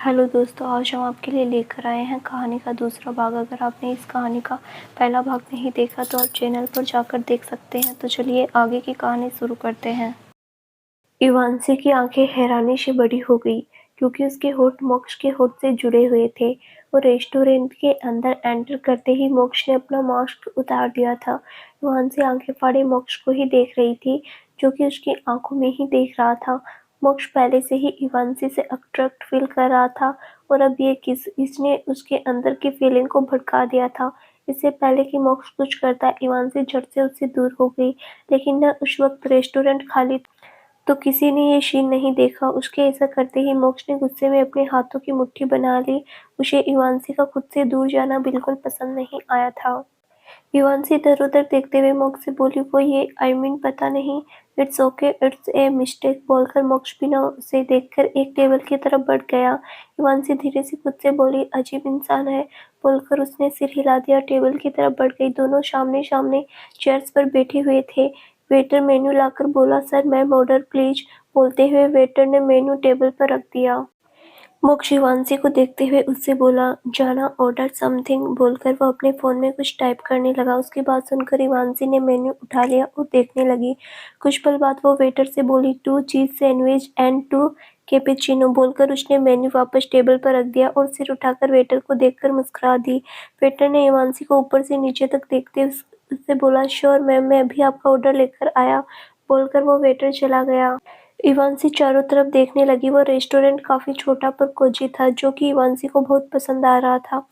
Hello दोस्तों, आज हम आपके लिए लेकर आए हैं कहानी का दूसरा भाग। अगर आपने इस कहानी का पहला भाग नहीं देखा तो आप चैनल पर जाकर देख सकते हैं। तो चलिए आगे की कहानी शुरू करते हैं। इवांशी की आंखें हैरानी से बड़ी हो गई क्योंकि उसके होठ मोक्ष के होठ से जुड़े हुए थे। वो रेस्टोरेंट के अंदर एंटर करते ही मोक्ष ने अपना मास्क उतार दिया था। इवांशी आंखें फाड़े मोक्ष को ही देख रही थी, जो कि उसकी आंखों में ही देख रहा था। मोक्ष पहले से ही इवांशी से अट्रैक्ट फील कर रहा था और अब ये किस इसने उसके अंदर की फीलिंग को भड़का दिया था। इससे पहले कि मोक्ष कुछ करता, इवांशी झट से उससे दूर हो गई, लेकिन न उस वक्त रेस्टोरेंट खाली तो किसी ने ये सीन नहीं देखा। उसके ऐसा करते ही मोक्ष ने गुस्से में अपने हाथों की मुट्ठी बना ली। उसे इवांशी का खुद से दूर जाना बिल्कुल पसंद नहीं आया था। इवांशी इधर-उधर देखते हुए मोक्ष से बोली, वो ये पता नहीं। It's okay, it's a mistake बोलकर मोक्ष बिना उसे देखकर एक टेबल की तरफ बढ़ गया। इवांशी धीरे से खुद से बोली, अजीब इंसान है बोलकर उसने सिर हिला दिया। टेबल की तरफ बढ़ गई। दोनों सामने-सामने चेयर्स पर बैठे हुए थे। वेटर मेन्यू लाकर बोला, सर मैम ऑर्डर प्लीज। बोलते हुए वेटर ने मेन्यू टेबल पर रख दिया। मोक्ष इवांशी को देखते हुए उससे बोला, जाना ऑर्डर समथिंग बोलकर वो अपने फोन में कुछ टाइप करने लगा। उसकी बात सुनकर इवांशी ने मेन्यू उठा लिया और देखने लगी। कुछ पल बाद वो वेटर से बोली, 2 चीज सैंडविच एंड 2 कैपेचिनो बोलकर उसने मेन्यू वापस टेबल पर रख दिया और सिर उठाकर वेटर को देखकर मुस्कुरा दी। वेटर ने इवांशी को ऊपर से नीचे तक देखते हुए उससे बोला, श्योर मैम, मैं अभी आपका ऑर्डर लेकर आया बोलकर वो वेटर चला गया। इवांशी चारों तरफ देखने लगी। वो रेस्टोरेंट काफी छोटा पर कोजी था, जो कि इवांशी को बहुत पसंद आ रहा था।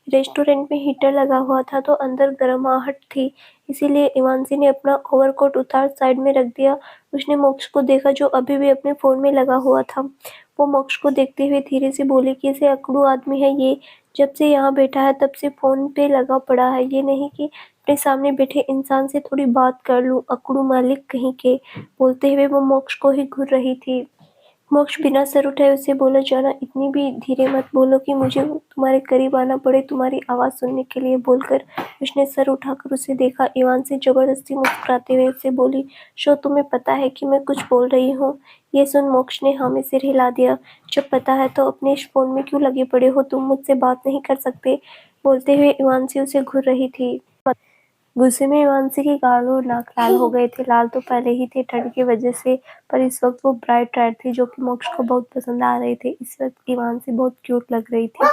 रेस्टोरेंट में हीटर लगा हुआ था तो अंदर गर्माहट थी, इसीलिए इवांशी ने अपना ओवरकोट उतार साइड में रख दिया। उसने मोक्ष को देखा, जो अभी भी अपने फोन में लगा हुआ था। वो मोक्ष को देखते हुए धीरे से बोली, कैसे अकड़ू आदमी है ये, जब से यहाँ बैठा है तब से फोन पे लगा पड़ा है। ये नहीं कि अपने सामने बैठे इंसान से थोड़ी बात कर लूं, अकड़ू मालिक कहीं के। बोलते हुए वो मोक्ष को ही घूर रही थी। मोक्ष बिना सर उठाए उसे बोला, जाना इतनी भी धीरे मत बोलो कि मुझे तुम्हारे करीब आना पड़े तुम्हारी आवाज सुनने के लिए बोलकर उसने सर उठाकर उसे देखा। इवांशी जबरदस्ती मुस्कुराते हुए उसे बोली, शो तुम्हें पता है कि मैं कुछ बोल रही हूँ। ये सुन मोक्ष ने हाँ में सिर हिला दिया। जब पता है तो अपने इस फोन में क्यों लगे पड़े हो, तुम मुझसे बात नहीं कर सकते। बोलते हुए इवांशी उसे घूर रही थी। गुस्से में इवांशी के गाल और नाक लाल हो गए थे। लाल तो पहले ही थे ठंड की वजह से, पर इस वक्त वो ब्राइट रेड थी, जो कि मोक्ष को बहुत पसंद आ रही थी। इस वक्त इवांशी बहुत क्यूट लग रही थी।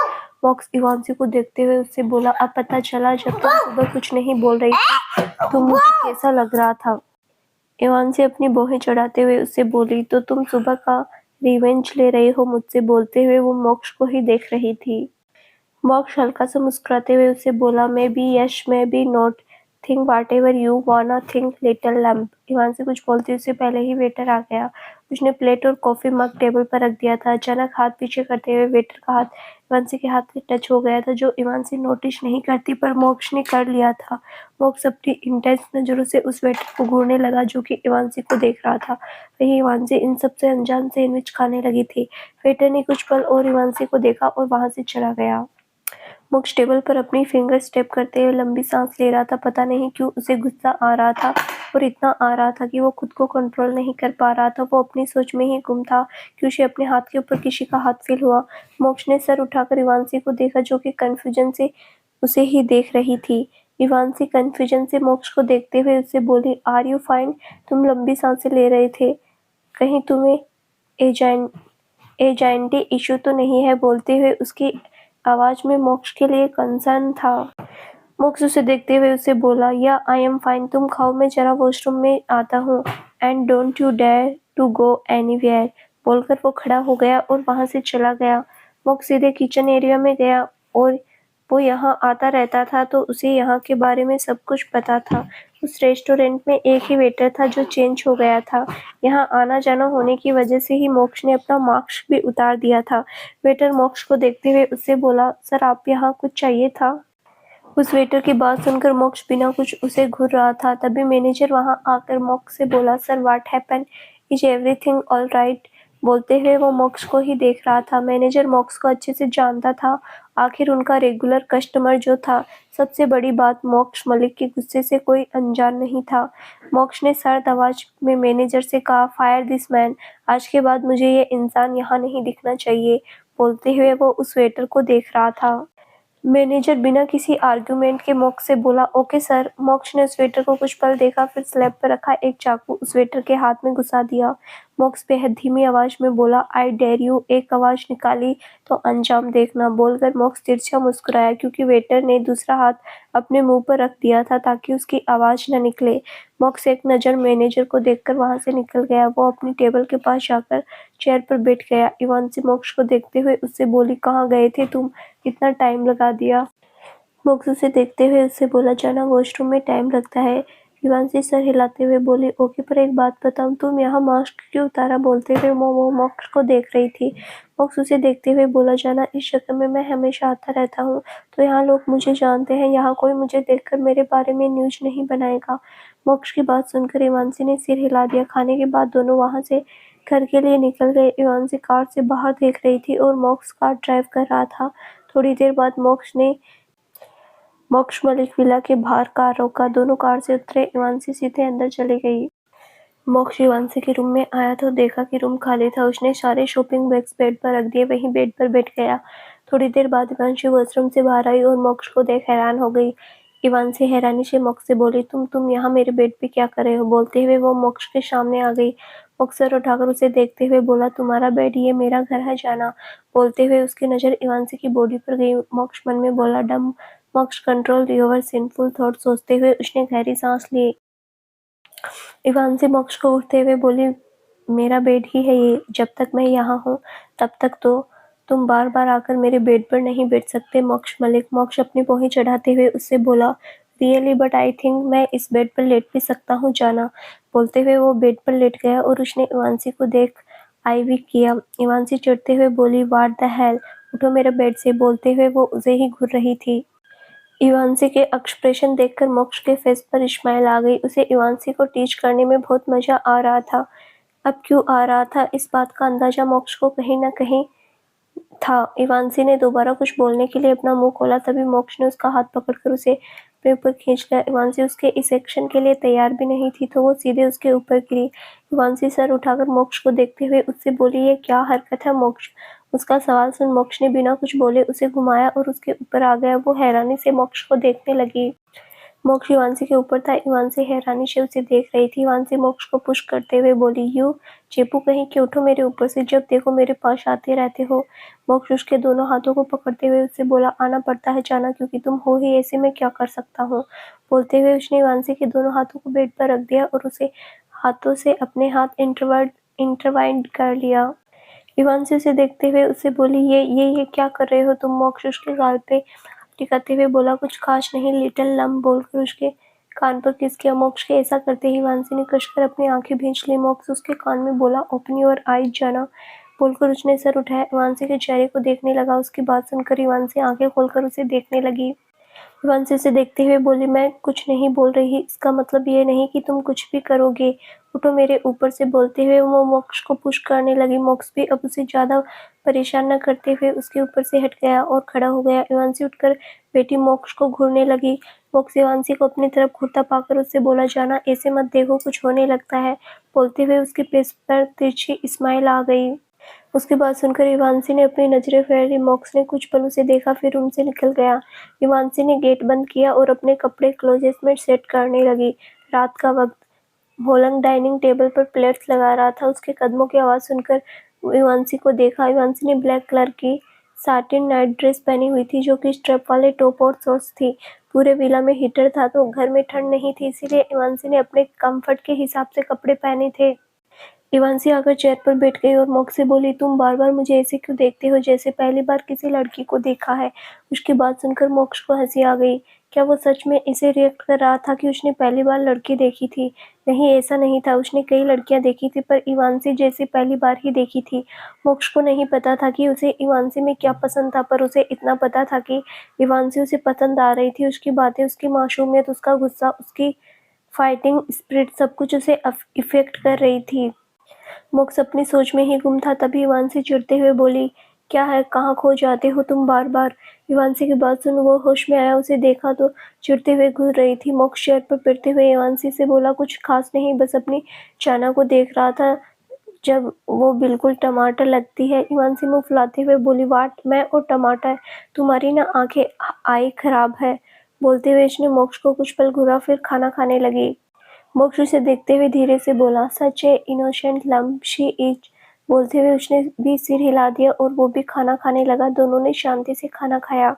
मोक्ष इवांशी को देखते हुए उससे बोला, अब पता चला जब तुम सुबह कुछ नहीं बोल रही थी तो मुझे कैसा लग रहा था। इवांशी अपनी भौहें चढ़ाते हुए उससे बोली, तो तुम सुबह का रिवेंज ले रही हो मुझसे। बोलते हुए वो मोक्ष को ही देख रही थी। मोक्ष हल्का सा मुस्कुराते हुए उससे बोला, maybe yes maybe not, think whatever you wanna think little lamp. Ivanshi कुछ बोलते उससे पहले ही वेटर आ गया। उसने प्लेट और कॉफी मग टेबल पर रख दिया था। अचानक हाथ पीछे करते हुए वेटर का हाथ इवांशी के हाथ से टच हो गया था, जो इवांशी नोटिस नहीं करती पर मोक्ष ने कर लिया था। मोक्ष अपनी इंटेंस नजरों से उस वेटर को घूरने लगा, जो कि इवांशी को देख रहा था। वही इवांशी इन सबसे अनजान सैंडविच खाने लगी थी। वेटर ने कुछ पल और इवांशी को देखा और वहां से चला गया। मोक्ष टेबल पर अपनी फिंगर स्टेप करते हुए लंबी सांस ले रहा था। पता नहीं क्यों उसे गुस्सा आ रहा था और इतना आ रहा था कि वो खुद को कंट्रोल नहीं कर पा रहा था। वो अपनी सोच में ही गुम था कि उसे अपने हाथ के ऊपर किसी का हाथ फील हुआ। मोक्ष ने सर उठाकर इवांशी को देखा, जो कि कंफ्यूजन से उसे ही देख रही थी। इवांशी कंफ्यूजन से मोक्ष को देखते हुए उससे बोली, आर यू फाइन? तुम लंबी सांसें ले रहे थे, कहीं तुम्हें एजाइंटी इशू तो नहीं है? बोलते हुए उसकी आवाज में मोक्ष के लिए कंसर्न था। मोक्ष उसे देखते हुए उसे बोला, या आई एम फाइन, तुम खाओ, मैं जरा वॉशरूम में आता हूँ। And don't you dare to go anywhere बोलकर वो खड़ा हो गया और वहां से चला गया। मोक्ष सीधे किचन एरिया में गया और वो यहाँ आता रहता था तो उसे यहाँ के बारे में सब कुछ पता था। उस रेस्टोरेंट में एक ही वेटर था जो चेंज हो गया था। यहाँ आना जाना होने की वजह से ही मोक्ष ने अपना मास्क भी उतार दिया था। वेटर मोक्ष को देखते हुए उससे बोला, सर आप यहाँ कुछ चाहिए था? उस वेटर की बात सुनकर मोक्ष बिना कुछ उसे घूर रहा था। तभी मैनेजर वहां आकर मोक्ष से बोला, sir what happened, is everything all right? बोलते हुए वो मोक्ष को ही देख रहा था। मैनेजर मोक्ष को अच्छे से जानता था, आखिर उनका रेगुलर कस्टमर जो था। सबसे बड़ी बात, मोक्ष मलिक के गुस्से से कोई अनजान नहीं था। मोक्ष ने सर्द आवाज में मैनेजर से कहा, फायर दिस मैन, आज के बाद मुझे ये इंसान यहाँ नहीं दिखना चाहिए। बोलते हुए वो उस वेटर को देख रहा था। मैनेजर बिना किसी आर्गुमेंट के मोक्ष से बोला, ओके सर। मोक्ष ने उस वेटर को कुछ पल देखा, फिर स्लैब पर रखा एक चाकू उस वेटर के हाथ में घुसा दिया। मोक्ष बेहद धीमी आवाज में बोला, आई डेयर यू। एक आवाज निकाली तो अंजाम देखना, बोलकर मोक्ष तिरछा मुस्कुराया, क्योंकि वेटर ने दूसरा हाथ अपने मुंह पर रख दिया था ताकि उसकी आवाज न निकले। मोक्ष एक नजर मैनेजर को देखकर वहां से निकल गया। वो अपनी टेबल के पास जाकर चेयर पर बैठ गया। इवांशी मोक्ष को देखते हुए उससे बोली, कहाँ गए थे तुम? इतना टाइम लगा दिया। मोक्ष उसे देखते हुए उससे बोला, जाना वॉशरूम में टाइम लगता है। इवांशी सर हिलाते हुए बोली, ओके, पर एक बात बताऊं, तुम यहाँ मास्क क्यों उतारा? बोलते हुए वो मोक्ष को देख रही थी। मोक्ष उसे देखते हुए बोला, जाना इस शक्ल में मैं हमेशा आता रहता हूँ, तो यहाँ लोग मुझे जानते हैं, यहाँ कोई मुझे देखकर मेरे बारे में न्यूज नहीं बनाएगा। मोक्ष की बात सुनकर इवांशी ने सिर हिला दिया। खाने के बाद दोनों वहां से घर के लिए निकल गए। इवांशी कार से बाहर देख रही थी और मोक्ष कार ड्राइव कर रहा था। थोड़ी देर बाद मोक्ष मलिक विला के बाहर कार रोका। दोनों कार से उतरे। इवांशी सीधे अंदर चली गई। मोक्ष इवांशी के रूम में आया तो देखा कि रूम खाली था। उसने सारे शॉपिंग बैग्स बेड पर रख दिए, वहीं बेड पर बैठ गया। थोड़ी देर बाद इवांशी वॉशरूम से बाहर आई और मोक्ष को देख हैरान हो गई। इवांशी हैरानी से मोक्ष से बोली, तुम यहाँ मेरे बेड पे क्या कर रहे हो? बोलते हुए वो मोक्ष के सामने आ गई। मोक्ष सर उठाकर उसे देखते हुए बोला, तुम्हारा बेड, ये मेरा घर है, जाना। बोलते हुए उसकी नजर इवांशी की बॉडी पर गई। मोक्ष मन में बोला, डम। मोक्ष कंट्रोल योर सिनफुल थॉट, सोचते हुए उसने गहरी सांस ली। इवांशी मोक्ष को उठते हुए बोली, मेरा बेड ही है ये, जब तक मैं यहाँ हूँ तब तक तो तुम बार बार आकर मेरे बेड पर नहीं बैठ सकते मोक्ष मलिक। मोक्ष अपनी पोही चढ़ाते हुए उससे बोला, रियली, बट आई थिंक मैं इस बेड पर लेट भी सकता हूँ, जाना। बोलते हुए वो बेड पर लेट गया और उसने इवांशी को देख आई भी किया। इवांशी चिढ़ते हुए बोली, व्हाट द हेल, उठो मेरे बेड से। बोलते हुए वो उसे ही घूर रही थी। इवांशी के एक्सप्रेशन देखकर मोक्ष के फेस पर स्माइल आ गई। उसे इवांशी को टीच करने में बहुत मजा आ रहा था। अब क्यों आ रहा था, इस बात का अंदाजा मोक्ष को कहीं न कहीं था। इवांशी ने दोबारा कुछ बोलने के लिए अपना मुंह खोला, तभी मोक्ष ने उसका हाथ पकड़कर उसे अपने ऊपर खींच लिया। इवांशी उसके इस एक्शन के लिए तैयार भी नहीं थी, तो वो सीधे उसके ऊपर गिरी। इवांशी सर उठाकर मोक्ष को देखते हुए उससे बोली, ये क्या हरकत है मोक्ष? उसका सवाल सुन मोक्ष ने बिना कुछ बोले उसे घुमाया और उसके ऊपर आ गया। वो हैरानी से मोक्ष को देखने लगी। मोक्ष इवांशी के ऊपर था। इवांशी हैरानी से उसे देख रही थी। इवांशी मोक्ष को पुश करते हुए बोली, यू चेपू कहीं के, उठो मेरे ऊपर से, जब देखो मेरे पास आते रहते हो। मोक्ष उसके दोनों हाथों को पकड़ते हुए उससे बोला, आना पड़ता है जाना, क्योंकि तुम हो ही ऐसे, में क्या कर सकता हूँ। बोलते हुए उसने इवांशी के दोनों हाथों को बेड पर रख दिया और उसे हाथों से अपने हाथ इंटरवाइंड कर लिया। इवांशी उसे देखते हुए उससे बोली, ये क्या कर रहे हो तुम? मोक्ष उसके गाल पे टिकाते हुए बोला, कुछ खास नहीं लिटिल लम, बोलकर उसके कान पर किस किया। मोक्ष के ऐसा करते ही इवांशी ने कसकर अपनी आंखें भींच ली। मोक्ष उसके कान में बोला, ओपन योर आईज, जाना। बोलकर उसने सर उठाया, इवांशी के चेहरे को देखने लगा। उसकी बात सुनकर इवांशी आंखें खोलकर उसे देखने लगी। इवांशी उसे देखते हुए बोली, मैं कुछ नहीं बोल रही, इसका मतलब ये नहीं कि तुम कुछ भी करोगे, उठो मेरे ऊपर से। बोलते हुए वो मोक्ष को पुश करने लगी। मोक्ष भी अब उसे ज्यादा परेशान न करते हुए उसके ऊपर से हट गया और खड़ा हो गया। इवांशी उठकर बेटी मोक्ष को घूरने लगी। मोक्ष इवांशी को अपनी तरफ घूरता पाकर उससे बोला, जाना ऐसे मत देखो, कुछ होने लगता है। बोलते हुए उसके फेस पर तिरछी स्माइल आ गई। उसकी बात सुनकर इवांशी ने अपनी नजरें फेरी। मोक्ष ने कुछ पल उसे देखा, फिर रूम से निकल गया। इवांशी ने गेट बंद किया और अपने कपड़े क्लोजेट में सेट करने लगी। रात का वक्त। होलंग डाइनिंग टेबल पर प्लेट्स लगा रहा था। उसके कदमों की आवाज सुनकर इवांशी को देखा। इवांशी ने ब्लैक कलर की साटिन नाइट ड्रेस पहनी हुई थी, जो कि स्ट्रेप वाले टॉप और शॉर्ट्स थी। पूरे विला में हीटर था, तो घर में ठंड नहीं थी, इसीलिए इवांशी ने अपने कंफर्ट के हिसाब से कपड़े पहने थे। इवांशी आकर चेयर पर बैठ गई और मोक्ष से बोली, तुम बार बार मुझे ऐसे क्यों देखते हो, जैसे पहली बार किसी लड़की को देखा है? उसकी बात सुनकर मोक्ष को हंसी आ गई। क्या वो सच में इसे रिएक्ट कर रहा था कि उसने पहली बार लड़की देखी थी? नहीं, ऐसा नहीं था। उसने कई लड़कियां देखी थी, पर इवांशी जैसी पहली बार ही देखी थी। मोक्ष को नहीं पता था कि उसे इवांशी में क्या पसंद था, पर उसे इतना पता था कि इवांशी उसे पसंद आ रही थी। उसकी बातें, उसकी मासूमियत, उसका गुस्सा, उसकी फाइटिंग स्पिरिट, सब कुछ उसे इफेक्ट कर रही थी। मोक्ष अपनी सोच में ही गुम था। तभी इवांशी चिढ़ते हुए बोली, क्या है, कहाँ खो जाते हो तुम बार बार? इवांशी की बात सुन वो होश में आया। उसे देखा तो चिढ़ते हुए घूर रही थी। मोक्ष चेयर पर बैठते हुए इवांशी से बोला, कुछ खास नहीं, बस अपनी चाना को देख रहा था। जब वो बिल्कुल टमाटर लगती है। इवांसी मुँह फुलाते हुए बोली, वाट, मैं और टमाटर, तुम्हारी ना आंखें आई खराब है। बोलते हुए उसने मोक्ष को कुछ पल घूरा, फिर खाना खाने लगी। मोक्ष उसे देखते हुए धीरे से बोला, सच ए इनोसेंट लम्ब शी इज। बोलते हुए उसने भी सिर हिला दिया और वो भी खाना खाने लगा। दोनों ने शांति से खाना खाया।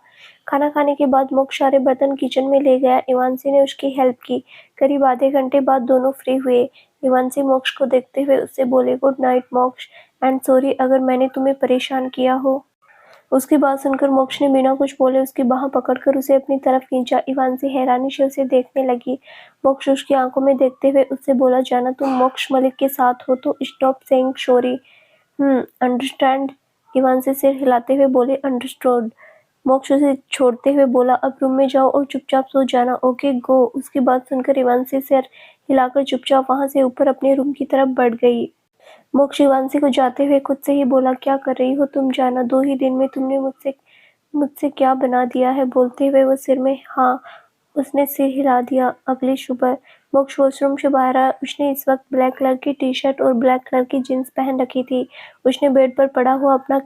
खाना खाने के बाद मोक्ष सारे बर्तन किचन में ले गया। इवांसी ने उसकी हेल्प की। करीब आधे घंटे बाद दोनों फ्री हुए। इवांसी मोक्ष को देखते हुए उससे बोले, गुड नाइट मोक्ष, एंड सॉरी अगर मैंने तुम्हें परेशान किया हो। उसकी बात सुनकर मोक्ष ने बिना कुछ बोले उसकी बाह पकड़कर उसे अपनी तरफ खींचा। इवांसी हैरानी से उसे देखने लगी। मोक्ष उसकी आंखों में देखते हुए उससे बोला, जाना तुम मोक्ष मलिक के साथ हो तो स्टॉप सेइंग सॉरी। अंडरस्टैंड। इवांसी सिर हिलाते हुए बोले, अंडरस्टूड। मोक्ष उसे छोड़ते हुए बोला, अब रूम में जाओ और चुपचाप सो जाना, ओके गो। उसकी बात सुनकर इवांसी सिर हिलाकर चुपचाप वहां से ऊपर अपने रूम की तरफ बढ़ गई। मोक्ष इवांसी को जाते हुए खुद से ही बोला, क्या कर रही हो तुम जाना, 2 ही दिन में तुमने मुझसे मुझसे क्या बना दिया है। बोलते हुए वो सिर में हाँ उसने सिर हिला दिया। अगली सुबह मोक्ष वॉशरूम से बाहर आया। उसने इस वक्त ब्लैक कलर की टी शर्ट और ब्लैक कलर की जीन्स पहन रखी थी। उसने बेड पर पड़ा हुआ अपना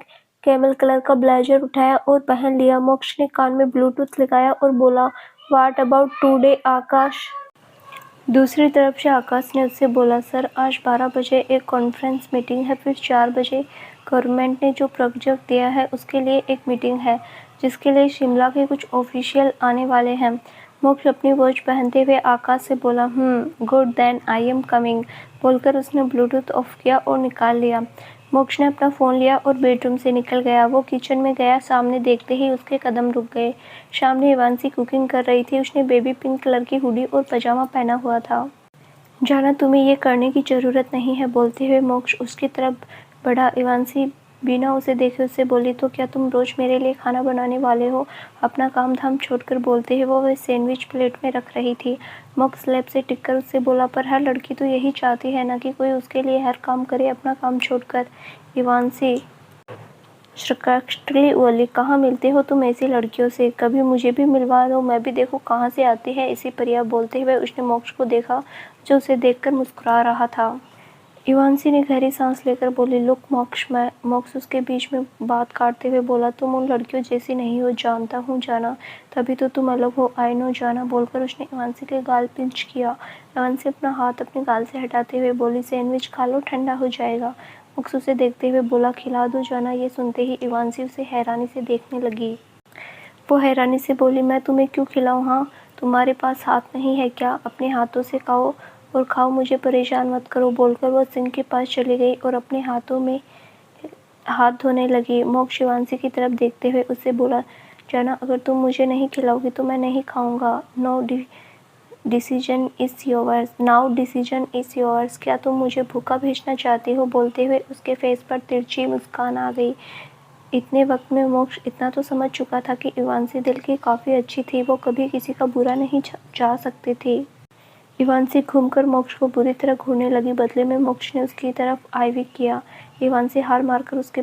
कैमल कलर का ब्लेजर उठाया और पहन लिया। मोक्ष ने कान में ब्लूटूथ लगाया और बोला, व्हाट अबाउट टुडे आकाश। दूसरी तरफ से आकाश ने उससे बोला, सर आज 12 बजे एक कॉन्फ्रेंस मीटिंग है, फिर 4 बजे गवर्नमेंट ने जो प्रोजेक्ट दिया है उसके लिए एक मीटिंग है, जिसके लिए शिमला के कुछ ऑफिशियल आने वाले हैं। मोक्ष अपनी वॉच पहनते हुए आकाश से बोला, good then I am coming. बोलकर उसने ब्लूटूथ ऑफ किया और निकाल लिया। मोक्ष ने अपना फ़ोन लिया और बेडरूम से निकल गया। वो किचन में गया, सामने देखते ही उसके कदम रुक गए। सामने इवांसी कुकिंग कर रही थी। उसने बेबी पिंक कलर की हुडी और पजामा पहना हुआ था। जाना, तुम्हें ये करने की ज़रूरत नहीं है। बोलते हुए मोक्ष उसकी तरफ बढ़ा। इवांसी बिना उसे देखे उससे बोली, तो क्या तुम रोज़ मेरे लिए खाना बनाने वाले हो। अपना काम धाम छोड़कर बोलते हुए वो सैंडविच प्लेट में रख रही थी। मोक्ष स्लैब से टिककर उससे बोला, पर हर लड़की तो यही चाहती है ना कि कोई उसके लिए हर काम करे अपना काम छोड़कर। इवांसी सरकास्टिकली बोली, कहाँ मिलते हो तुम ऐसी लड़कियों से, कभी मुझे भी मिलवा दो, मैं भी देखो कहाँ से आती है ऐसी परियां। बोलते हुए उसने मोक्ष को देखा जो उसे देखकर मुस्कुरा रहा था। इवांसी ने गहरी सांस लेकर बोली, लुक मोक्ष। मोक्ष उसके बीच में बात काटते हुए बोला, तुम उन लड़कियों जैसी नहीं हो, जानता हूँ जाना, तभी तो तुम अलग हो, आई नो जाना। बोलकर उसने इवांसी के गाल पिंच किया। इवांसी अपना हाथ अपने गाल से हटाते हुए बोली, सैंडविच खा लो, ठंडा हो जाएगा। मोक्ष उसे देखते हुए बोला, खिला दो जाना। ये सुनते ही इवांसी उसे हैरानी से देखने लगी। वो हैरानी से बोली, मैं तुम्हें क्यों खिलाऊं। हाँ, तुम्हारे पास हाथ नहीं है क्या, अपने हाथों से खाओ और खाओ, मुझे परेशान मत करो। बोलकर वो सिंक के पास चली गई और अपने हाथों में हाथ धोने लगी। मोक्ष शिवांशी की तरफ देखते हुए उससे बोला, जाना अगर तुम मुझे नहीं खिलाओगी तो मैं नहीं खाऊंगा। Decision is yours, now decision is yours. क्या तुम मुझे भूखा भेजना चाहती हो। बोलते हुए उसके फेस पर तिरछी मुस्कान आ गई। इतने वक्त में मोक्ष इतना तो समझ चुका था कि इवांसी दिल की काफ़ी अच्छी थी। वो कभी किसी का बुरा नहीं चाह सकती थी। इवांसी घूमकर मोक्ष को बुरी तरह घूरने लगी। बदले में मोक्ष ने उसकी तरफ आईवी किया। इवांसी हार मानकर उसके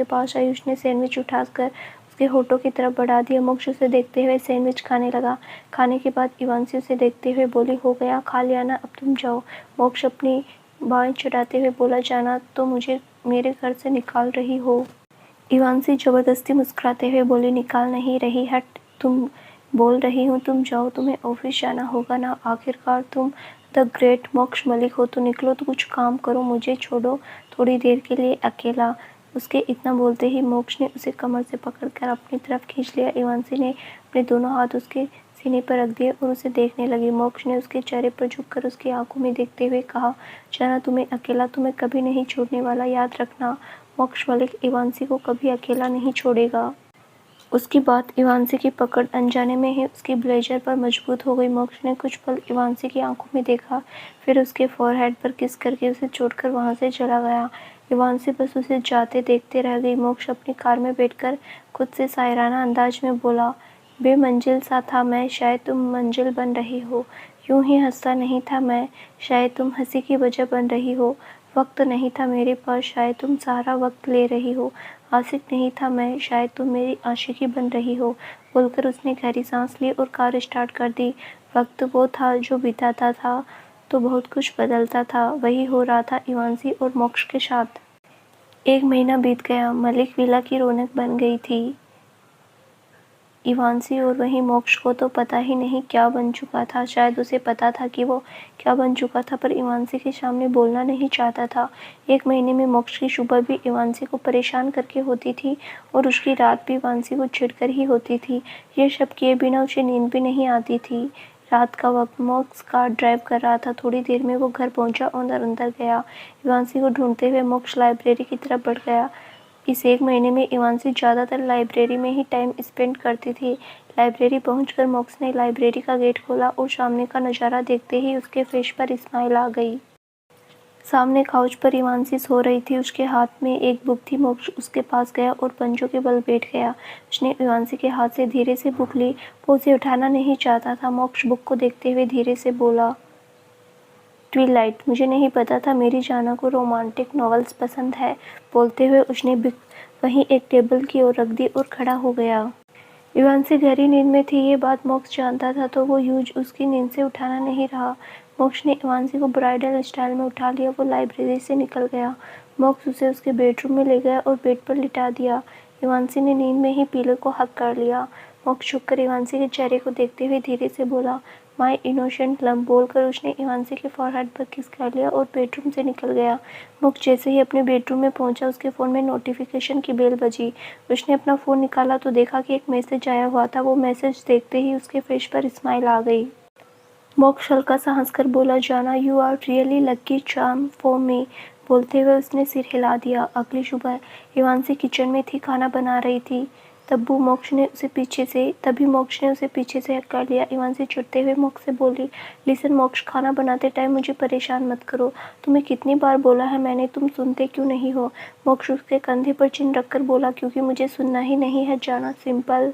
पास आई। उसने सैंडविच उठाकर उसके होठों की तरफ बढ़ा दिया। मोक्ष उसे देखते हुए सैंडविच खाने लगा। खाने के बाद इवांसी उसे देखते हुए बोली, हो गया, खा लिया ना, अब तुम जाओ। मोक्ष अपनी बाएं चढ़ाते हुए बोला, जाना तो मुझे मेरे घर से निकाल रही हो। इवांसी जबरदस्ती मुस्कुराते हुए बोली, निकाल नहीं रही, हट, तुम बोल रही हूँ तुम जाओ, तुम्हें ऑफिस जाना होगा ना, आखिरकार तुम द ग्रेट मोक्ष मलिक हो तो निकलो, तो कुछ काम करो, मुझे छोड़ो थोड़ी देर के लिए अकेला। उसके इतना बोलते ही मोक्ष ने उसे कमर से पकड़कर अपनी तरफ खींच लिया। इवांसी ने अपने दोनों हाथ उसके सीने पर रख दिए और उसे देखने लगी। मोक्ष ने उसके चेहरे पर झुककर उसकी आंखों में देखते हुए कहा, जाना तुम्हें अकेला तुम्हें कभी नहीं छोड़ने वाला, याद रखना, मोक्ष मलिक इवांसी को कभी अकेला नहीं छोड़ेगा। उसकी बात इवांसी की पकड़ अनजाने में ही उसकी ब्लेजर पर मजबूत हो गई। मोक्ष ने कुछ पल इवांसी की आंखों में देखा, फिर उसके फोरहेड पर किस करके उसे छोड़कर वहां से चला गया। इवांसी बस उसे जाते देखते रह गई। मोक्ष अपनी कार में बैठकर खुद से शायराना अंदाज में बोला, बेमंजिल सा था मैं, शायद तुम मंजिल बन रही हो। यूं ही हंसता नहीं था मैं, शायद तुम हंसी की वजह बन रही हो। वक्त नहीं था मेरे पास, शायद तुम सारा वक्त ले रही हो। आशिक नहीं था मैं, शायद तुम मेरी आशिकी बन रही हो। बोलकर उसने गहरी सांस ली और कार स्टार्ट कर दी। वक्त वो था जो बिताता था, तो बहुत कुछ बदलता था। वही हो रहा था इवांसी और मोक्ष के साथ। 1 महीना बीत गया। मलिक विला की रौनक बन गई थी इवांसी, और वहीं मोक्ष को तो पता ही नहीं क्या बन चुका था। शायद उसे पता था कि वो क्या बन चुका था, पर इवांसी के सामने बोलना नहीं चाहता था। 1 महीने में मोक्ष की सुबह भी इवांसी को परेशान करके होती थी और उसकी रात भी इवांसी को चिढ़कर ही होती थी। ये सब किए बिना उसे नींद भी नहीं आती थी। रात का वक्त। मोक्ष कार ड्राइव कर रहा था। थोड़ी देर में वो घर पहुंचा और अंदर गया। इवांसी को ढूंढते हुए मोक्ष लाइब्रेरी की तरफ बढ़ गया। इस 1 महीने में इवांसी ज़्यादातर लाइब्रेरी में ही टाइम स्पेंड करती थी। लाइब्रेरी पहुंचकर मोक्ष ने लाइब्रेरी का गेट खोला और सामने का नज़ारा देखते ही उसके फेस पर स्माइल आ गई। सामने काउच पर इवांसी सो रही थी। उसके हाथ में एक बुक थी। मोक्ष उसके पास गया और पंजों के बल बैठ गया। उसने इवांसी के हाथ से धीरे से बुक ली। वो उसे उठाना नहीं चाहता था। मोक्ष बुक को देखते हुए धीरे से बोला, ट्विलाइट, मुझे नहीं पता था मेरी जाना को रोमांटिक नॉवेल्स पसंद है। बोलते हुए उसने बुक वहीं एक टेबल की ओर रख दी और खड़ा हो गया। इवांसी गहरी नींद में थी। ये बात मोक्ष जानता था, तो वो यूज उसकी नींद से उठाना नहीं रहा। मोक्ष ने इवांसी को ब्राइडल स्टाइल में उठा लिया। वो लाइब्रेरी से निकल गया। मोक्ष उसे उसके बेडरूम में ले गया और बेड पर लिटा दिया। इवांसी ने नींद में ही पिलो को हक कर लिया। मोक्ष झुककर इवांसी के चेहरे को देखते हुए धीरे से बोला, माय इनोसेंट लव। बोलकर उसने इवांसी के फॉरहेड पर किस कर लिया और बेडरूम से निकल गया। मोक्ष जैसे ही अपने बेडरूम में पहुंचा, उसके फ़ोन में नोटिफिकेशन की बेल बजी। उसने अपना फ़ोन निकाला तो देखा कि एक मैसेज आया हुआ था। वो मैसेज देखते ही उसके फेस पर स्माइल आ गई। मोक्ष हल्का सा हंसकर बोला, जाना, you are really lucky charm for me. बोलते हुए उसने सिर हिला दिया। अगली सुबह इवांसी किचन में थी, खाना बना रही थी। तभी मोक्ष ने उसे पीछे से हक कर लिया। इवांसी चिढ़ते हुए मोक्ष से बोली, लिसन मोक्ष, खाना बनाते टाइम मुझे परेशान मत करो। तुम्हें कितनी बार बोला है मैंने, तुम सुनते क्यों नहीं हो। मोक्ष उसके कंधे पर चिन रखकर बोला, क्योंकि मुझे सुनना ही नहीं है जाना, सिंपल।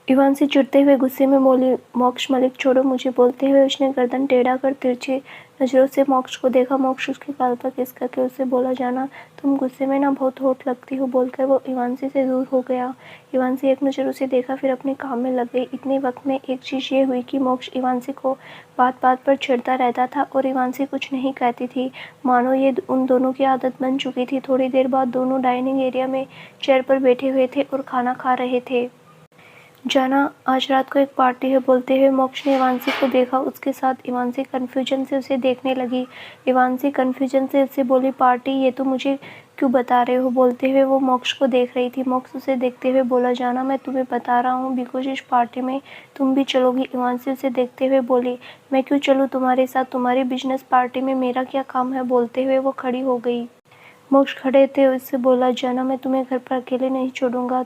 इवांसी चिढ़ते हुए गुस्से में बोली, मोक्ष मलिक छोड़ो मुझे। बोलते हुए उसने गर्दन टेढ़ा कर तिरछी नज़रों से मोक्ष को देखा। मोक्ष उसके गाल पर किस करके उससे बोला, जाना, तुम गुस्से में ना बहुत होठ लगती हो। बोलकर वो इवांसी से दूर हो गया। इवांसी एक नज़र उसे देखा, फिर अपने काम में लग गई। इतने वक्त में एक चीज़ ये हुई कि मोक्ष इवांसी को बात बात पर चिढ़ता रहता था और इवांसी कुछ नहीं कहती थी, मानो ये उन दोनों की आदत बन चुकी थी। थोड़ी देर बाद दोनों डाइनिंग एरिया में चेयर पर बैठे हुए थे और खाना खा रहे थे। जाना, आज रात को एक पार्टी है। बोलते हुए मोक्ष ने इवांसी को देखा। उसके साथ इवांसी कन्फ्यूजन से उसे देखने लगी। इवांसी कन्फ्यूजन से उससे बोली, पार्टी, ये तो मुझे क्यों बता रहे हो। बोलते हुए वो मोक्ष को देख रही थी। मोक्ष उसे देखते हुए बोला, जाना, मैं तुम्हें बता रहा हूँ बिकॉज इस पार्टी में तुम भी चलोगी। इवांसी उसे देखते हुए बोली, मैं क्यों चलूँ तुम्हारे साथ, तुम्हारी बिजनेस पार्टी में मेरा क्या काम है। बोलते हुए वो खड़ी हो गई। मोक्ष खड़े थे। उससे बोला, जाना, मैं तुम्हें घर पर अकेले नहीं छोड़ूंगा,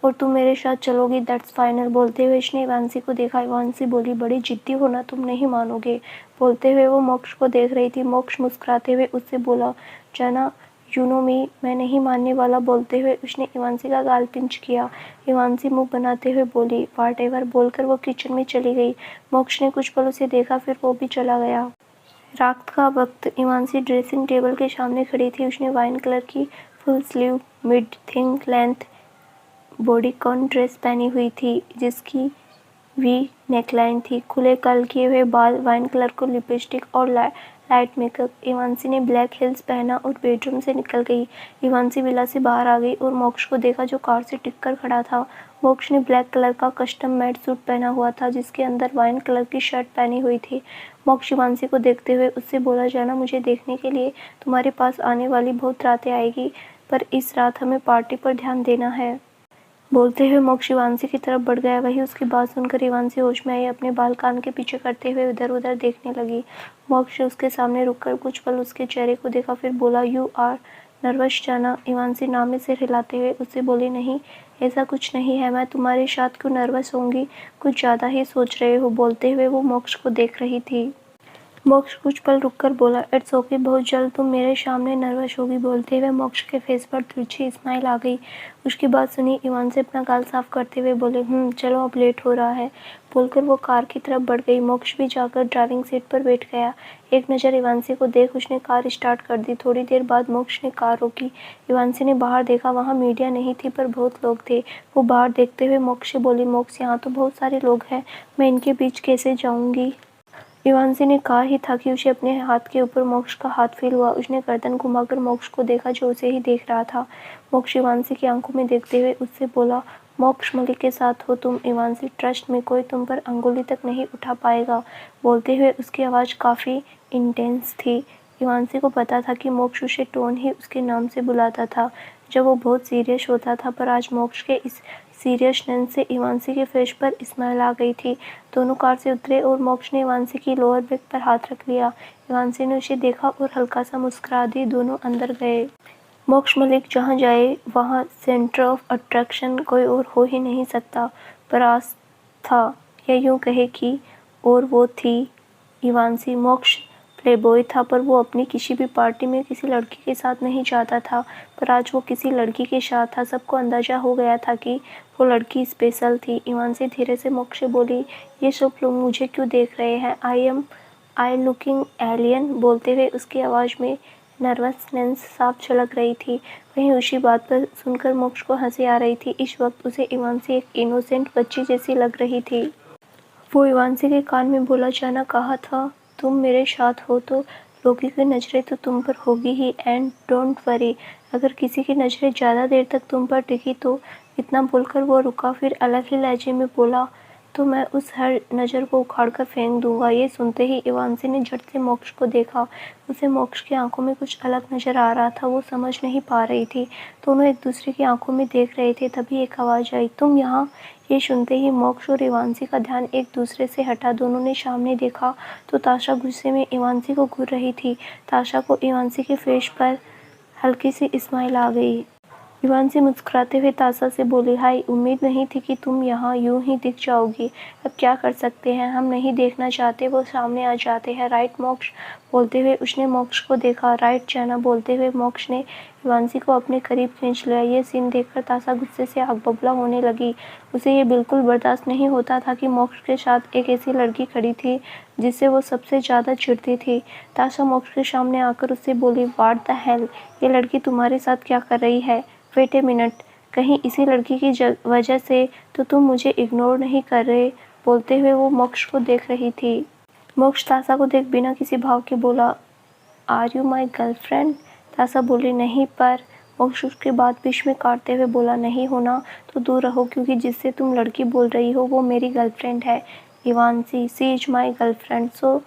तुम मेरे साथ चलोगी, दैट्स फाइनल। बोलते हुए उसने इवांसी को देखा। इवांसी बोली, बड़ी जिद्दी हो ना, तुम नहीं मानोगे। बोलते हुए वो मोक्ष को देख रही थी। मोक्ष मुस्कुराते हुए उससे बोला, जाना, यू नो मी, मैं नहीं मानने वाला। बोलते हुए उसने इवांसी का गाल पिंच किया। इवांसी मुंह बनाते हुए बोली, व्हाट एवर। बोलकर वो किचन में चली गई। मोक्ष ने कुछ पल उसे देखा, फिर वो भी चला गया। रात का वक्त। इवांसी ड्रेसिंग टेबल के सामने खड़ी थी। उसने वाइन कलर की full sleeve mid thick length bodycon dress पहनी हुई थी, जिसकी वी नेकलाइन थी। खुले कर्ल किए हुए बाल, वाइन कलर को लिपस्टिक और लाइट मेकअप। इवांसी ने ब्लैक हील्स पहना और बेडरूम से निकल गई। इवांसी विला से बाहर आ गई और मोक्ष को देखा, जो कार से टिककर खड़ा था। मोक्ष ने ब्लैक कलर का कस्टम मेड सूट पहना हुआ था, जिसके अंदर वाइन कलर की शर्ट पहनी हुई थी। मोक्ष इवांसी को देखते हुए उससे बोला, जाना, मुझे देखने के लिए तुम्हारे पास आने वाली बहुत रातें आएगी, पर इस रात हमें पार्टी पर ध्यान देना है। बोलते हुए मोक्ष इवांसी की तरफ बढ़ गया। वही उसकी बात सुनकर इवांसी होश में आई। अपने बाल कान के पीछे करते हुए इधर उधर देखने लगी। मोक्ष उसके सामने रुककर कुछ पल उसके चेहरे को देखा, फिर बोला, यू आर नर्वस जाना। इवांसी नाम में सिर हिलाते हुए उससे बोली, नहीं, ऐसा कुछ नहीं है, मैं तुम्हारे साथ क्यों नर्वस होंगी, कुछ ज़्यादा ही सोच रहे हो। बोलते हुए वो मोक्ष को देख रही थी। मोक्ष कुछ पल रुककर बोला, इट्स ओके, बहुत जल्द तुम मेरे सामने नर्वस होगी। बोलते हुए मोक्ष के फेस पर तिरछी स्माइल आ गई। उसकी बात सुनी इवांसी अपना गाल साफ करते हुए बोले, चलो अब लेट हो रहा है। बोलकर वो कार की तरफ बढ़ गई। मोक्ष भी जाकर ड्राइविंग सीट पर बैठ गया। एक नज़र इवांसी को देख उसने कार स्टार्ट कर दी। थोड़ी देर बाद मोक्ष ने कार रोकी। इवांसी ने बाहर देखा। वहाँ मीडिया नहीं थी, पर बहुत लोग थे। वो बाहर देखते हुए मोक्ष से बोली, मोक्ष, यहाँ तो बहुत सारे लोग हैं, मैं इनके बीच कैसे जाऊँगी। इवांशी ने कहा ही था कि उसे अपने हाथ के ऊपर मोक्ष का हाथ फील हुआ। उसने गर्दन घुमाकर मोक्ष को देखा जो उसे ही देख रहा था। मोक्ष इवांशी की आंखों में देखते हुए उससे बोला, मोक्ष मलिक के साथ हो तुम इवांशी, ट्रस्ट में कोई तुम पर अंगुली तक नहीं उठा पाएगा। बोलते हुए उसकी आवाज़ काफ़ी इंटेंस थी। इवांशी को पता था कि मोक्ष उसे टोन ही उसके नाम से बुलाता था जब वो बहुत सीरियस होता था, पर आज मोक्ष के इस सीरियसनेस से इवांशी के फेस पर स्माइल आ गई थी। दोनों कार से उतरे और मोक्ष ने इवांशी की लोअर बैक पर हाथ रख लिया। इवांशी ने उसे देखा और हल्का सा मुस्कुरा दी। दोनों अंदर गए। मोक्ष मलिक जहाँ जाए वहाँ सेंटर ऑफ अट्रैक्शन कोई और हो ही नहीं सकता, पर आज था, या यूँ कहे कि और वो थी इवांशी। मोक्ष प्लेबॉय था, पर वो अपनी किसी भी पार्टी में किसी लड़की के साथ नहीं जाता था, पर आज वो किसी लड़की के साथ था। सबको अंदाजा हो गया था कि वो लड़की स्पेशल थी। इवांशी धीरे से मोक्ष से बोली, ये सब लोग मुझे क्यों देख रहे हैं? I looking alien? बोलते हुए उसकी आवाज़ में नर्वसनेस साफ झलक रही थी। वहीं उसी बात पर सुनकर मोक्ष को हंसी आ रही थी। इस वक्त उसे इवांशी एक इनोसेंट बच्ची जैसी लग रही थी। वो इवांशी के कान में बोला, जाना कहा था, तुम मेरे साथ हो तो लोगों की नज़रें तो तुम पर होगी ही, एंड डोंट वरी, अगर किसी की नज़रें ज़्यादा देर तक तुम पर टिकी तो। इतना बोलकर वो रुका, फिर अलग ही लहजे में बोला, तो मैं उस हर नज़र को उखाड़ कर फेंक दूंगा। ये सुनते ही इवांशी ने झट से मोक्ष को देखा। उसे मोक्ष की आंखों में कुछ अलग नज़र आ रहा था, वो समझ नहीं पा रही थी। दोनों एक दूसरे की आंखों में देख रहे थे। तभी एक आवाज़ आई, तुम यहाँ? ये सुनते ही मोक्ष और इवांशी का ध्यान एक दूसरे से हटा। दोनों ने सामने देखा तो ताशा गुस्से में इवांशी को घूर रही थी। ताशा को इवांशी के फेस पर हल्की सी स्माइल आ गई। इवांशी मुस्कुराते हुए ताशा से बोली, हाय, उम्मीद नहीं थी कि तुम यहाँ यूं ही दिख जाओगी। अब क्या कर सकते हैं, हम नहीं देखना चाहते वो सामने आ जाते हैं, राइट मोक्ष? बोलते हुए उसने मोक्ष को देखा। राइट जाना? बोलते हुए मोक्ष ने इवांशी को अपने करीब खींच लिया। ये सीन देखकर ताशा गुस्से से आग बबूला होने लगी। उसे ये बिल्कुल बर्दाश्त नहीं होता था कि मोक्ष के साथ एक ऐसी लड़की खड़ी थी जिससे वो सबसे ज़्यादा चिढ़ती थी। ताशा मोक्ष के सामने आकर उससे बोली, व्हाट द हेल, ये लड़की तुम्हारे साथ क्या कर रही है? वेट ए मिनट, कहीं इसी लड़की की वजह से तो तुम मुझे इग्नोर नहीं कर रहे? बोलते हुए वो मोक्ष को देख रही थी। मोक्ष ताशा को देख बिना किसी भाव के बोला, आर यू माई गर्लफ्रेंड? ताशा बोली, नहीं, पर। मोक्ष उसके बात बीच में काटते हुए बोला, नहीं होना तो दूर रहो, क्योंकि जिससे तुम लड़की बोल रही हो वो मेरी गर्लफ्रेंड है, Ivanshi. She is my girlfriend, so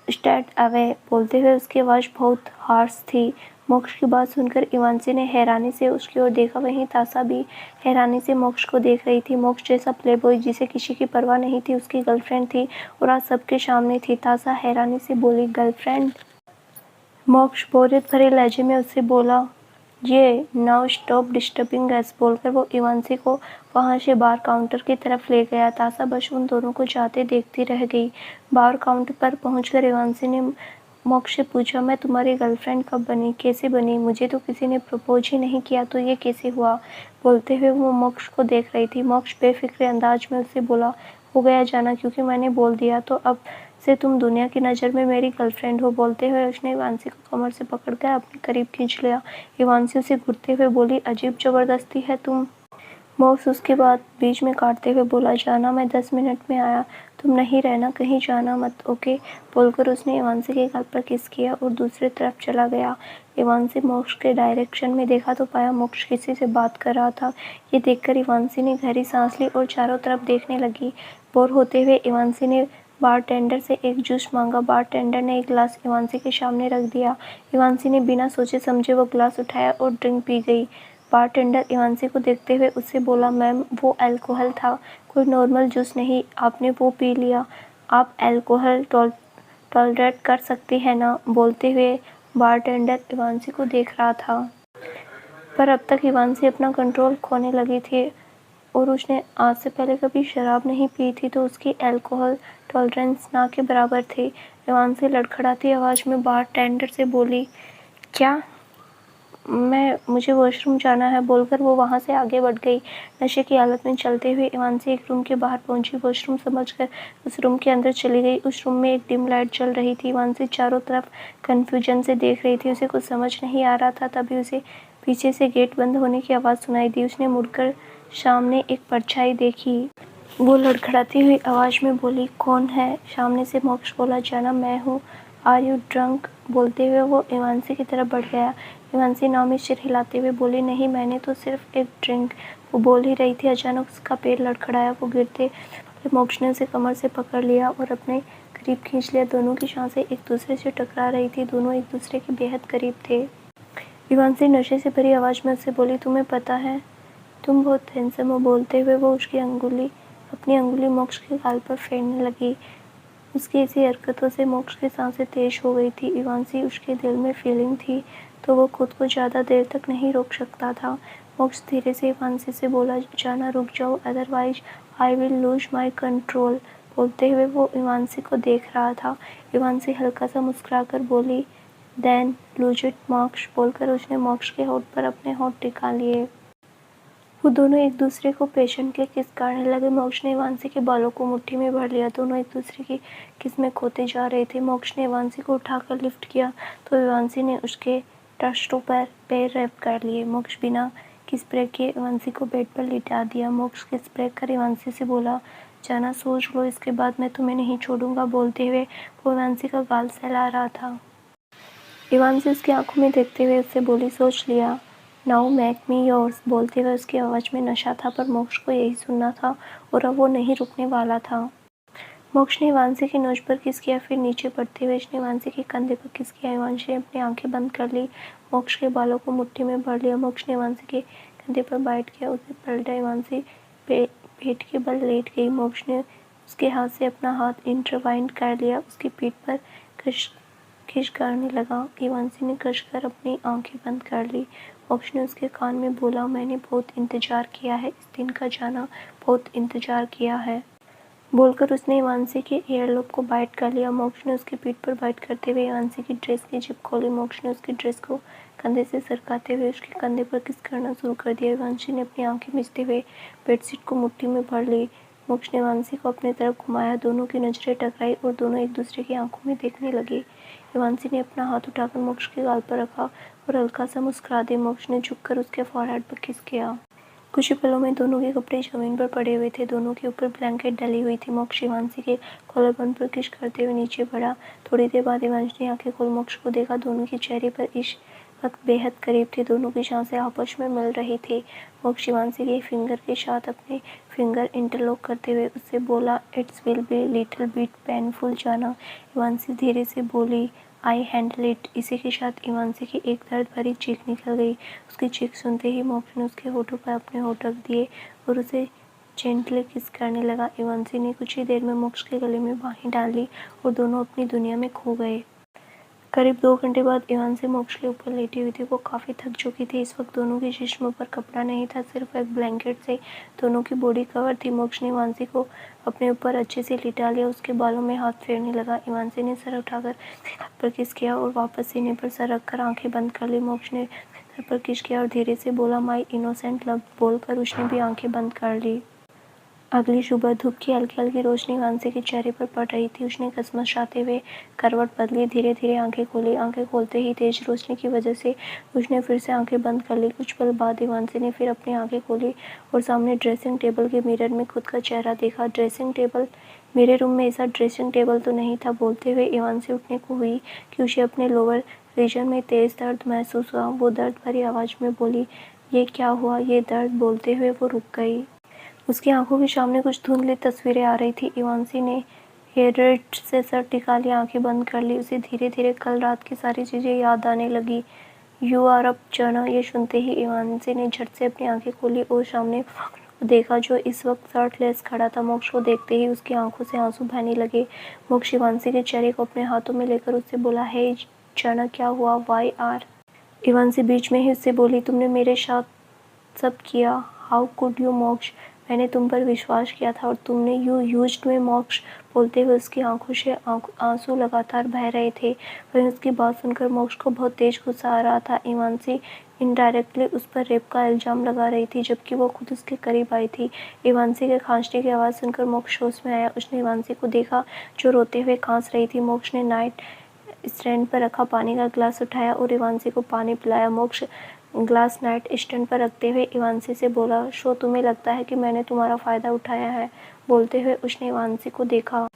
stay away. बोलते हुए उसकी आवाज़ बहुत हार्श थी। मोक्ष की बात सुनकर इवांशी ने हैरानी से उसकी ओर देखा। वहीं ताशा भी हैरानी से मोक्ष को देख रही थी। मोक्ष जैसा प्लेबॉय जिसे किसी की परवाह नहीं थी उसकी गर्लफ्रेंड थी और आज सबके सामने थी। ताशा हैरानी से बोली, गर्लफ्रेंड? मोक्ष बोरियत भरे लहजे में उससे बोला, ये नाउ स्टॉप डिस्टर्बिंग अस। बोलकर वो इवांशी को वहाँ से बार काउंटर की तरफ ले गया। ताशा बस उन दोनों को जाते देखती रह गई। बार काउंटर पर पहुंचकर इवांशी ने मोक्ष से पूछा, मैं तुम्हारी गर्लफ्रेंड कब बनी, कैसे बनी? मुझे तो किसी ने प्रपोज ही नहीं किया, तो ये कैसे हुआ? बोलते हुए वो मोक्ष को देख रही थी। मोक्ष बेफिक्र अंदाज में उससे बोला, हो गया जाना, क्योंकि मैंने बोल दिया तो अब से तुम दुनिया की नज़र में मेरी गर्लफ्रेंड हो। बोलते हुए उसने इवांशी को कमर से पकड़कर अपने करीब खींच लिया। इवांशी उसे घुरते हुए बोली, अजीब ज़बरदस्ती है तुम। मोक्ष उसके बाद बीच में काटते हुए बोला, जाना, मैं 10 मिनट में आया, तुम नहीं रहना, कहीं जाना मत, ओके? बोलकर उसने इवांशी के गाल पर किस किया और दूसरी तरफ चला गया। इवांशी मोक्ष के डायरेक्शन में देखा तो पाया मोक्ष किसी से बात कर रहा था। ये देखकर इवांशी ने गहरी सांस ली और चारों तरफ देखने लगी। बोर होते हुए इवांशी ने बारटेंडर से एक जूस मांगा। बारटेंडर ने एक गिलास इवांशी के सामने रख दिया। इवांशी ने बिना सोचे समझे वो गिलास उठाया और ड्रिंक पी गई। बारटेंडर इवांशी को देखते हुए उससे बोला, मैम, वो अल्कोहल था, कोई नॉर्मल जूस नहीं, आपने वो पी लिया। आप अल्कोहल टॉलरेट कर सकती हैं ना? बोलते हुए बारटेंडर इवांशी को देख रहा था, पर अब तक इवांशी अपना कंट्रोल खोने लगी थी और उसने आज से पहले कभी शराब नहीं पी थी, तो उसकी अल्कोहल टॉलरेंस ना के बराबर थी। इवांशी लड़खड़ाती आवाज़ में बारटेंडर से बोली, क्या? मुझे वॉशरूम जाना है। बोलकर वो वहाँ से आगे बढ़ गई। नशे की हालत में चलते हुए इवांशी एक रूम के बाहर पहुंची। वॉशरूम समझकर उस रूम के अंदर चली गई। उस रूम में एक डिम लाइट जल रही थी। इवांशी चारों तरफ कन्फ्यूजन से देख रही थी, उसे कुछ समझ नहीं आ रहा था। तभी उसे पीछे से गेट बंद होने की आवाज़ सुनाई दी। उसने मुड़कर सामने एक परछाई देखी। वो लड़खड़ाती हुई आवाज़ में बोली, कौन है? सामने से मोक्ष बोला, जाना मैं हूँ। Are you drunk? बोलते हुए वो इवांसी की तरफ बढ़ गया। इवांसी नामी सिर हिलाते हुए बोली, नहीं, मैंने तो सिर्फ एक ड्रिंक। वो बोल ही रही थी, अचानक उसका पैर लड़खड़ाया। वो गिरते मोक्ष ने उसे कमर से पकड़ लिया और अपने करीब खींच लिया। दोनों की सांसें एक दूसरे से टकरा रही थी। दोनों एक दूसरे के बेहद करीब थे। इवांसी नशे से भरी आवाज़ में उससे बोली, तुम्हें पता है तुम बहुत हैंडसम हो। बोलते हुए वो अपनी अंगुली मोक्ष के गाल पर फेरने लगी। उसकी ऐसी हरकतों से मोक्ष की सांसें तेज हो गई थी। इवांसी उसके दिल में फीलिंग थी तो वो खुद को ज़्यादा देर तक नहीं रोक सकता था। मोक्ष धीरे से इवांसी से बोला, जाना रुक जाओ, otherwise I will lose my control. बोलते हुए वो इवांसी को देख रहा था। इवांसी हल्का सा मुस्कुराकर बोली, देन लूज इट मोक्ष। बोलकर उसने मोक्ष के होठ पर अपने होठ टिका लिए। वो दोनों एक दूसरे को पेशेंटली किस करने लगे। मोक्ष ने इवांसी के बालों को मुट्ठी में भर लिया। दोनों एक दूसरे की किस में खोते जा रहे थे। मोक्ष ने इवांसी को उठाकर लिफ्ट किया तो इवांसी ने उसके टस्टों पर पैर रैप कर लिए। मोक्ष बिना किस ब्रेक किए इवांसी को बेड पर लिटा दिया। मोक्ष किस ब्रेक कर इवांसी से बोला, जाना सोच लो, इसके बाद मैं तुम्हें नहीं छोड़ूंगा। बोलते हुए वो इवांसी का गाल सहला रहा था। इवांसी उसकी आंखों में देखते हुए उससे बोली, सोच लिया, नाउ मेक मी योर्स। बोलते हुए उसकी आवाज़ में नशा था पर मोक्ष को यही सुनना था और अब वो नहीं रुकने वाला था। मोक्ष ने इवांसी की नोज पर किस किया, फिर नीचे बढ़ते हुए उसने इवांसी के कंधे पर किस किया। इवांसी ने अपनी आंखें बंद कर ली। मोक्ष के बालों को मुट्ठी में भर लिया। मोक्ष ने इवांसी के कंधे पर बाइट किया, उसे पलटा। इवांसी पेट के बल लेट गई। मोक्ष ने उसके हाथ से अपना हाथ इंटरवाइंड कर लिया। उसकी पीठ पर खिश करने लगा। इवांसी ने कसकर अपनी आंखें बंद कर ली। मोक्ष ने उसके कान में बोला, मैंने बहुत इंतज़ार किया है इस दिन का, जाना, बहुत इंतज़ार किया है। बोलकर उसने इवांसी के एयरलोब को बाइट कर लिया। मोक्ष ने उसकी पीठ पर बाइट करते हुए इवांसी की ड्रेस की जिप खोली। मोक्ष ने उसकी ड्रेस को कंधे से सरकाते हुए उसके कंधे पर किस करना शुरू कर दिया। इवांसी ने अपनी आंखें मिचते हुए बेडशीट को मुट्ठी में भर ली। मोक्ष ने इवांसी को अपनी तरफ घुमाया। दोनों की नजरें टकराई और दोनों एक दूसरे की आंखों में देखने लगे। इवांसी ने अपना हाथ उठाकर मोक्ष के गाल पर रखा और हल्का सा मुस्कुरा दिया। मोक्ष ने झुककर उसके फॉरहेड पर किस किया। कुछ ही पलों में दोनों के कपड़े जमीन पर पड़े हुए थे। दोनों के ऊपर ब्लैंकेट डली हुई थी। मोक्ष इवांसी के कॉलरबोन पर किस करते हुए नीचे बढ़ा। थोड़ी देर बाद इवांसी ने आंखें खोल मोक्ष को देखा। दोनों के चेहरे पर इस वक्त बेहद करीब थे। दोनों की सांसें आपस में मिल रही थी। मोक्ष इवांसी के फिंगर के साथ अपने फिंगर इंटरलॉक करते हुए उससे बोला, it's will be little bit painful, जाना। इवांसी धीरे से बोली, आई हैंडल इट। इसी के साथ इवांसी की एक दर्द भरी चीख निकल गई। उसकी चीख सुनते ही मोक्ष ने उसके होठों पर अपने होठ रख दिए और उसे जेंटली किस करने लगा। इवांसी ने कुछ ही देर में मोक्ष के गले में बाहें डाल ली और दोनों अपनी दुनिया में खो गए। करीब 2 घंटे बाद इवांसी मोक्ष के ऊपर लेटी हुई थी। वो काफ़ी थक चुकी थी। इस वक्त दोनों के जिस्म पर कपड़ा नहीं था, सिर्फ एक ब्लैंकेट से दोनों की बॉडी कवर थी। मोक्ष ने इवांसी को अपने ऊपर अच्छे से लिटा लिया। उसके बालों में हाथ फेरने लगा। इवांसी ने सर उठाकर हाथ पर किस किया और वापस सीने पर सर रखकर आंखें बंद कर ली। मोक्ष ने सर पर किस किया और धीरे से बोला, माई इनोसेंट लव। बोलकर उसने भी आंखें बंद कर ली। अगली सुबह धूप की हल्की हल्की रोशनी इवांसी के चेहरे पर पड़ रही थी। उसने कसमसाते हुए करवट बदली, धीरे धीरे आंखें खोली। आंखें खोलते ही तेज रोशनी की वजह से उसने फिर से आंखें बंद कर ली। कुछ पल बाद इवांसी ने फिर अपनी आंखें खोली और सामने ड्रेसिंग टेबल के मिरर में खुद का चेहरा देखा। ड्रेसिंग टेबल, मेरे रूम में ऐसा ड्रेसिंग टेबल तो नहीं था। बोलते हुए इवांसी उठने को हुई कि उसे अपने लोअर रीजन में तेज दर्द महसूस हुआ। वो दर्द भरी आवाज़ में बोली, ये क्या हुआ, ये दर्द। बोलते हुए वो रुक गई। उसकी आंखों के सामने कुछ धुंधली तस्वीरें आ रही थी। इवांसी ने हेडरेट से सर टिका लिया, आंखें बंद कर ली। उसे धीरे धीरे कल रात की सारी चीज़ें याद आने लगी। यू आर अप, जाना। ये सुनते ही इवांसी ने झट से अपनी आंखें खोली और सामने को देखा जो इस वक्त शर्टलेस खड़ा था। मोक्ष को देखते ही उसकी आंखों से आंसू बहने लगे। मोक्ष इवांसी के चेहरे को अपने हाथों में लेकर उससे बोला, हे जाना, क्या हुआ, वाई आर। इवांसी बीच में ही उससे बोली, तुमने मेरे साथ सब किया, हाउ कुड यू मोक्ष। मैंने तुम पर विश्वास किया था और तुमने यू यूज्ड मी मोक्ष। बोलते हुए उसकी आंखों से आंसू लगातार बह रहे थे। वहीं उसकी बात सुनकर मोक्ष को बहुत तेज गुस्सा आ रहा था। इवांसी इनडायरेक्टली उस पर रेप का इल्ज़ाम लगा रही थी जबकि वो खुद उसके करीब आई थी। इवांसी के खांसने की आवाज़ सुनकर मोक्ष होश में आया। उसने इवांसी को देखा जो रोते हुए खांस रही थी। मोक्ष ने नाइट स्टैंड पर रखा पानी का गिलास उठाया और इवांसी को पानी पिलाया। मोक्ष ग्लास नाइट स्टैंड पर रखते हुए इवांशी से बोला, शो तुम्हें लगता है कि मैंने तुम्हारा फ़ायदा उठाया है? बोलते हुए उसने इवांशी को देखा।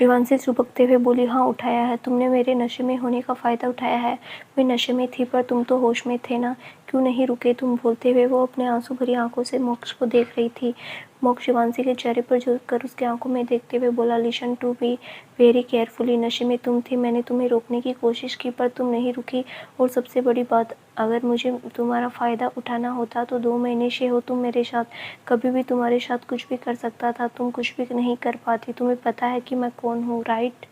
इवांशी सुबकते हुए बोली, हाँ उठाया है। तुमने मेरे नशे में होने का फ़ायदा उठाया है। मैं नशे में थी पर तुम तो होश में थे ना, क्यों नहीं रुके तुम? बोलते हुए वो अपने आंसू भरी आंखों से मोक्ष को देख रही थी। मोक्ष इवांशी के चेहरे पर झुककर उसकी आंखों में देखते हुए बोला, listen to be very carefully. नशे में तुम थी, मैंने तुम्हें रोकने की कोशिश की पर तुम नहीं रुकी। और सबसे बड़ी बात, अगर मुझे तुम्हारा फ़ायदा उठाना होता तो 2 महीने से हो तुम मेरे साथ, कभी भी तुम्हारे साथ कुछ भी कर सकता था, तुम कुछ भी नहीं कर पाती। तुम्हें पता है कि मैं कौन हूँ, राइट?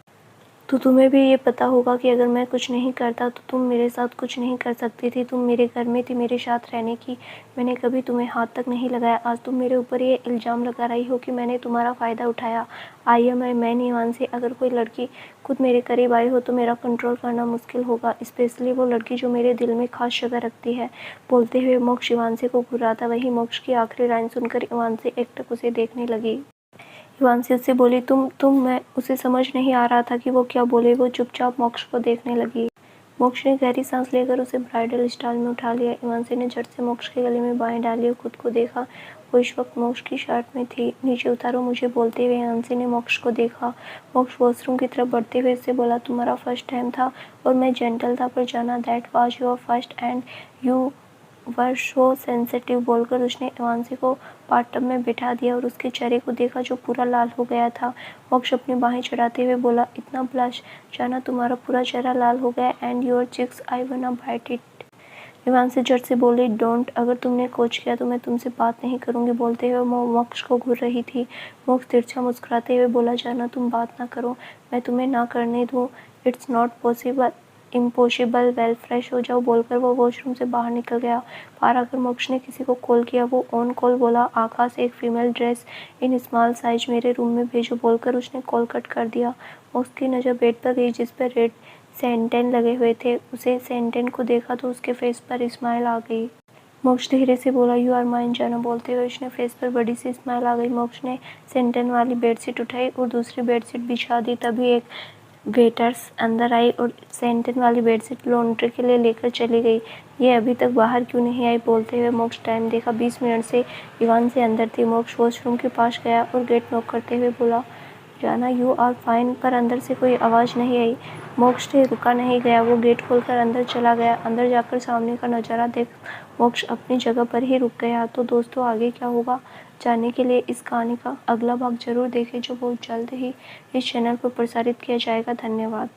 तो तुम्हें भी ये पता होगा कि अगर मैं कुछ नहीं करता तो तुम मेरे साथ कुछ नहीं कर सकती थी। तुम मेरे घर में थी मेरे साथ रहने की, मैंने कभी तुम्हें हाथ तक नहीं लगाया। आज तुम मेरे ऊपर ये इल्ज़ाम लगा रही हो कि मैंने तुम्हारा फ़ायदा उठाया। I am I man Ivanshi. अगर कोई लड़की खुद मेरे करीब आई हो तो मेरा कंट्रोल करना मुश्किल होगा, स्पेशली वो लड़की जो मेरे दिल में खास जगह रखती है। बोलते हुए मोक्ष इवांशी को घुराता। वहीं मोक्ष की आखिरी लाइन सुनकर इवांशी एकटक उसे देखने लगी। हिमांशी उससे बोली, तुम मैं उसे समझ नहीं आ रहा था कि वो क्या बोले। वो चुपचाप मोक्ष को देखने लगी। मोक्ष ने गहरी सांस लेकर उसे ब्राइडल स्टाइल में उठा लिया। हिमांशी ने झट से मोक्ष के गले में बाहें डाली और खुद को देखा। वो इस वक्त मोक्ष की शर्ट में थी। नीचे उतारो मुझे, बोलते हुए हिमांशी ने मोक्ष को देखा। मोक्ष वॉशरूम की तरफ बढ़ते हुए उससे बोला, तुम्हारा फर्स्ट टाइम था और मैं जेंटल था, पर जाना that was your first and you were so sensitive. बोलकर उसने इवांशी को बाथटब में बिठा दिया और उसके चेहरे को देखा जो पूरा लाल हो गया था। मोक्ष अपनी बाहें चढ़ाते हुए बोला, इतना ब्लश? जाना तुम्हारा पूरा चेहरा लाल हो गया एंड योर चिक्स, आई वाना बाइट इट। इवांशी झट से बोली, डोंट। अगर तुमने कुछ किया तो मैं तुमसे बात नहीं करूंगी। बोलते हुए वो मोक्ष को घूर रही थी। मोक्ष तिरछा मुस्कुराते हुए बोला, जाना तुम बात ना करो, मैं तुम्हें ना करने दूँ। It's not possible, impossible, well fresh हो जाओ। बोलकर वो वॉशरूम से बाहर निकल गया। बाहर आकर मोक्ष ने किसी को कॉल किया। वो ऑन कॉल बोला, आकाश एक female dress in small size मेरे रूम में भेजो। बोलकर उसने कॉल कट कर दिया। मोक्ष की नज़र बेड पर गई जिस पर रेड सेंटेन लगे हुए थे। उसे सेंटेन को देखा तो उसके फेस पर स्माइल आ गई। मोक्ष धीरे से बोला, यू आर माइन जाना। बोलते हुए उसने फेस पर बड़ी सी स्माइल आ गई। मोक्ष ने सेंटेन वाली बेडशीट उठाई और दूसरी बेडशीट बिछा दी। तभी एक वेटर्स अंदर आई और सेंटेन वाली बेडशीट लॉन्ड्री के लिए लेकर चली गई। ये अभी तक बाहर क्यों नहीं आई? बोलते हुए मोक्ष टाइम देखा। 20 मिनट से इवान से अंदर थी। मोक्ष वॉशरूम के पास गया और गेट नॉक करते हुए बोला, जाना यू आर फाइन, पर अंदर से कोई आवाज़ नहीं आई। मोक्ष से रुका नहीं गया। वो गेट खोलकर अंदर चला गया। अंदर जाकर सामने का नज़ारा देख मोक्ष अपनी जगह पर ही रुक गया। तो दोस्तों, आगे क्या होगा जानने के लिए इस कहानी का अगला भाग जरूर देखें, जो बहुत जल्द ही इस चैनल पर प्रसारित किया जाएगा। धन्यवाद।